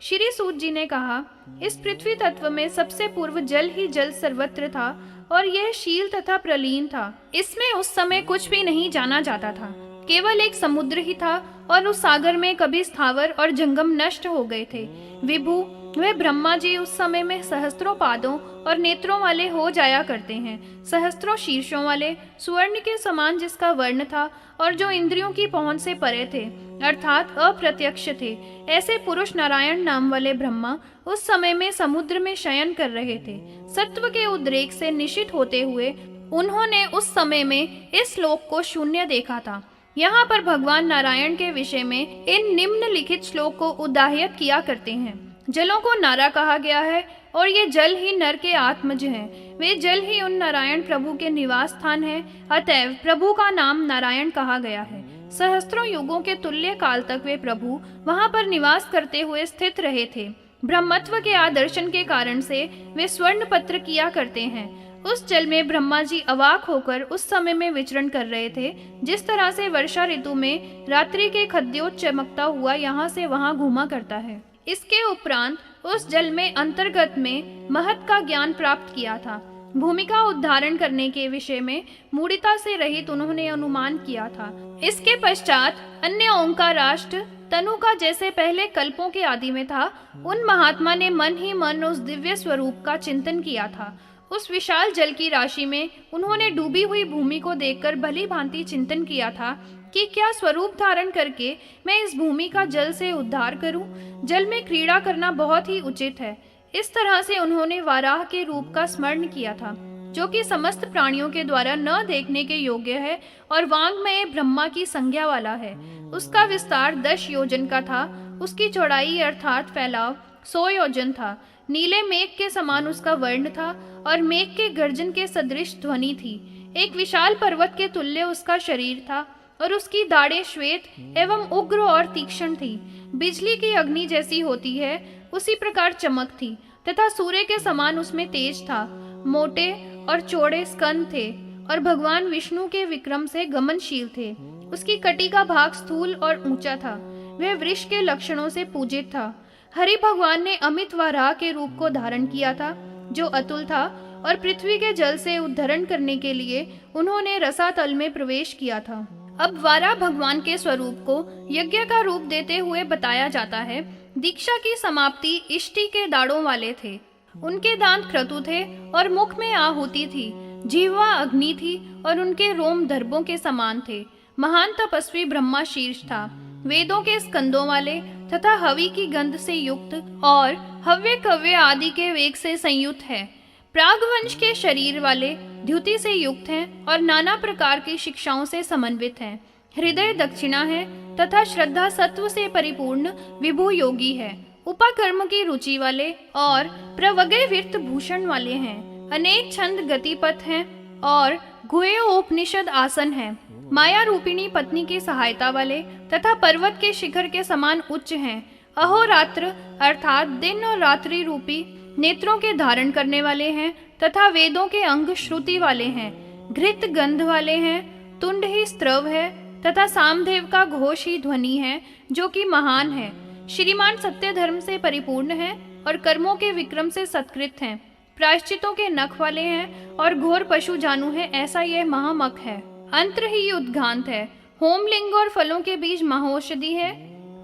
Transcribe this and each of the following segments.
श्री सूत जी ने कहा, इस पृथ्वी तत्व में सबसे पूर्व जल ही जल सर्वत्र था और यह शील तथा प्रलीन था। इसमें उस समय कुछ भी नहीं जाना जाता था, केवल एक समुद्र ही था और उस सागर में कभी स्थावर और जंगम नष्ट हो गए थे। विभु वे ब्रह्मा जी उस समय में सहस्त्रों पादों और नेत्रों वाले हो जाया करते हैं, सहस्त्रों शीर्षों वाले, सुवर्ण के समान जिसका वर्ण था और जो इंद्रियों की पहुंच से परे थे, अर्थात अप्रत्यक्ष थे। ऐसे पुरुष नारायण नाम वाले ब्रह्मा उस समय में समुद्र में शयन कर रहे थे। सत्व के उद्रेक से निशित होते हुए उन्होंने उस समय में इस लोक को शून्य देखा था। यहाँ पर भगवान नारायण के विषय में इन निम्नलिखित श्लोक को उदाहृत किया करते हैं। जलों को नारा कहा गया है और ये जल ही नर के आत्मज हैं। वे जल ही उन नारायण प्रभु के निवास स्थान है, अतएव प्रभु का नाम नारायण कहा गया है। सहस्त्रों युगों के तुल्य काल तक वे प्रभु वहां पर निवास करते हुए स्थित रहे थे। ब्रह्मत्व के आदर्शन के कारण से वे स्वर्ण पत्र किया करते हैं। उस जल में ब्रह्मा जी अवाक होकर उस समय में विचरण कर रहे थे, जिस तरह से वर्षा ऋतु में रात्रि के खद्योत चमकता हुआ यहाँ से वहां घूमा करता है। इसके उपरांत उस जल में अंतर्गत में महत का ज्ञान प्राप्त किया था। भूमि का उद्धारण करने के विषय में मूढ़ता से रहित उन्होंने अनुमान किया था। इसके पश्चात अन्य ओंकाराष्ट तनु का जैसे पहले कल्पों के आदि में था, उन महात्मा ने मन ही मन उस दिव्य स्वरूप का चिंतन किया था। उस विशाल जल की राशि में उन्होंने डूबी हुई भूमि को देखकर भली भांति चिंतन किया था कि क्या स्वरूप धारण करके मैं इस भूमि का जल से उद्धार करूं। जल में क्रीड़ा करना बहुत ही उचित है। इस तरह से उन्होंने वाराह के रूप का स्मरण किया था, जो कि समस्त प्राणियों के द्वारा न देखने के योग्य है और वांग्मय ब्रह्मा की संज्ञा वाला है। उसका विस्तार 10 योजन का था। उसकी चौड़ाई अर्थात फैलाव 100 योजन था। नीले मेघ के समान उसका वर्ण था और मेघ के गर्जन के सदृश ध्वनि थी। एक विशाल पर्वत के तुल्य उसका शरीर था और उसकी दाढ़ें श्वेत एवं उग्र और तीक्ष्ण थी। बिजली की अग्नि जैसी होती है उसी प्रकार चमक थी तथा सूर्य के समान उसमें तेज था। मोटे और चौड़े स्कंद थे और भगवान विष्णु के विक्रम से गमनशील थे। उसकी कटी का भाग स्थूल और ऊंचा था। वह वृक्ष के लक्षणों से पूजित था। हरि भगवान ने अमित वाराह के रूप को धारण किया था, जो अतुल था, और पृथ्वी के जल से उद्धरण करने के लिए उन्होंने रसातल में प्रवेश किया था। अब वाराह भगवान के स्वरूप को यज्ञ का रूप देते हुए बताया जाता है। दीक्षा की समाप्ति इष्टि के दाढ़ों वाले थे। उनके दांत क्रतु थे और मुख में आहुति थी। जीवा अग्नि थी और उनके रोम दर्भों के समान थे। महान तपस्वी ब्रह्मा शीर्ष था। वेदों के स्कंदों वाले तथा हवि की गंध से युक्त और हव्य कव्य आदि के वेग से संयुक्त है। प्रागवंश के शरीर वाले द्युति से युक्त हैं और नाना प्रकार की शिक्षाओं से समन्वित हैं। हृदय दक्षिणा है तथा श्रद्धा सत्व से परिपूर्ण विभु योगी है। उपकर्म की रुचि वाले और प्रवगय विर्त भूषण वाले हैं। अनेक छंद गतिपथ हैं और गुहे उपनिषद आसन हैं। माया रूपिणी पत्नी की सहायता वाले तथा पर्वत के शिखर के समान उच्च हैं। अहोरात्र अर्थात दिन और रात्रि रूपी नेत्रों के धारण करने वाले हैं तथा वेदों के अंग श्रुति वाले हैं। घृत गंध वाले हैं। तुंड ही स्त्रव है तथा सामदेव का घोष ही ध्वनि है, जो कि महान है। श्रीमान सत्य धर्म से परिपूर्ण है और कर्मों के विक्रम से सत्कृत हैं। प्रायश्चितों के नख वाले हैं और घोर पशु जानू है, ऐसा यह महामख है। अंतर ही उद्घांत है। होमलिंग और फलों के बीज महौषधि है।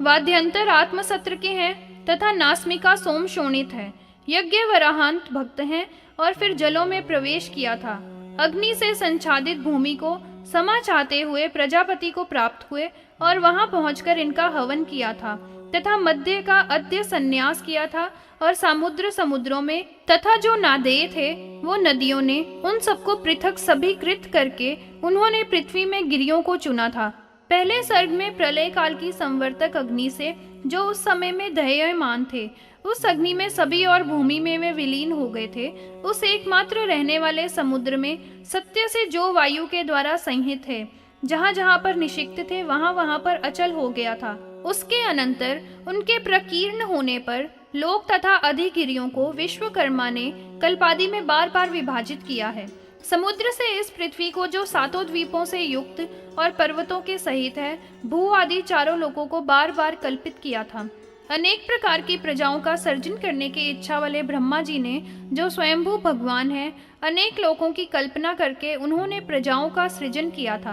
वाद्यंतर आत्मसत्र के हैं तथा नास्मिका सोम शोणित है। यज्ञ वराहांत भक्त हैं और फिर जलों में प्रवेश किया था। अग्नि से संचादित भूमि को समा चाहते हुए प्रजापति को प्राप्त हुए और वहां पहुंचकर इनका हवन किया था तथा मध्य का अद्य संन्यास किया था और समुद्रों में तथा जो नादेय थे वो नदियों ने उन सबको पृथक सभीकृत करके उन्होंने पृथ्वी में गिरियों को चुना था। पहले सर्ग में प्रलय काल की संवर्तक अग्नि से जो उस समय में दह्यमान थे, उस अग्नि में सभी और भूमि में वे विलीन हो गए थे। उस एकमात्र रहने वाले समुद्र में सत्य से जो वायु के द्वारा संहित है, जहाँ जहाँ पर निषिक्त थे वहाँ वहाँ पर अचल हो गया था। उसके अनंतर उनके प्रकीर्ण होने पर लोक तथा अधिगिरियों को विश्वकर्मा ने कल्पादि में बार बार विभाजित किया है। समुद्र से इस पृथ्वी को जो 7 द्वीपों से युक्त और पर्वतों के सहित है, भू आदि चारों लोकों को बार बार कल्पित किया था। अनेक प्रकार की प्रजाओं का सर्जन करने की इच्छा वाले ब्रह्मा जी ने, जो स्वयंभू भगवान है, अनेक लोकों की कल्पना करके उन्होंने प्रजाओं का सृजन किया था।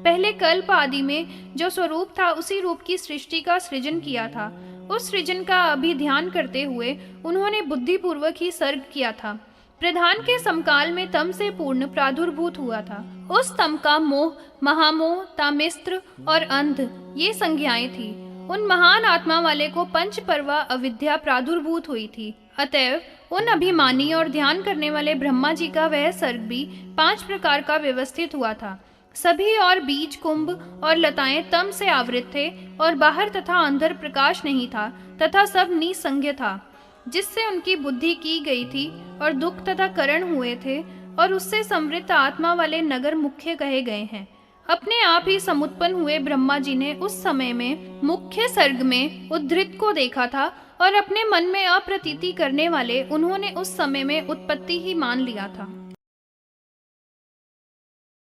पहले कल्प आदि में जो स्वरूप था उसी रूप की सृष्टि का सृजन किया था। उस सृजन का अभिध्यान करते हुए उन्होंने बुद्धिपूर्वक ही सर्ग किया था। प्रधान के समकाल में तम से पूर्ण प्रादुर्भूत हुआ था। उस तम का मोह, महामोह, तामिस्त्र और अंध ये संज्ञाएं थी। उन महान आत्मा वाले को पंच पर्वा अविद्या प्रादुर्भूत हुई थी। अतएव उन अभिमानी और ध्यान करने वाले ब्रह्मा जी का वह सर्ग भी 5 प्रकार का व्यवस्थित हुआ था। सभी और बीज, कुंभ और लताएं तम से आवृत थे और बाहर तथा अंदर प्रकाश नहीं था तथा सब निसंज्ञ था, जिससे उनकी बुद्धि की गई थी और दुख तथा करण हुए थे और उससे समृद्ध आत्मा वाले नगर मुख्य कहे गए हैं। अपने आप ही समुत्पन्न हुए ब्रह्मा जी ने उस समय में मुख्य सर्ग में उद्धृत को देखा था और अपने मन में अप्रतीति करने वाले उन्होंने उस समय में उत्पत्ति ही मान लिया था।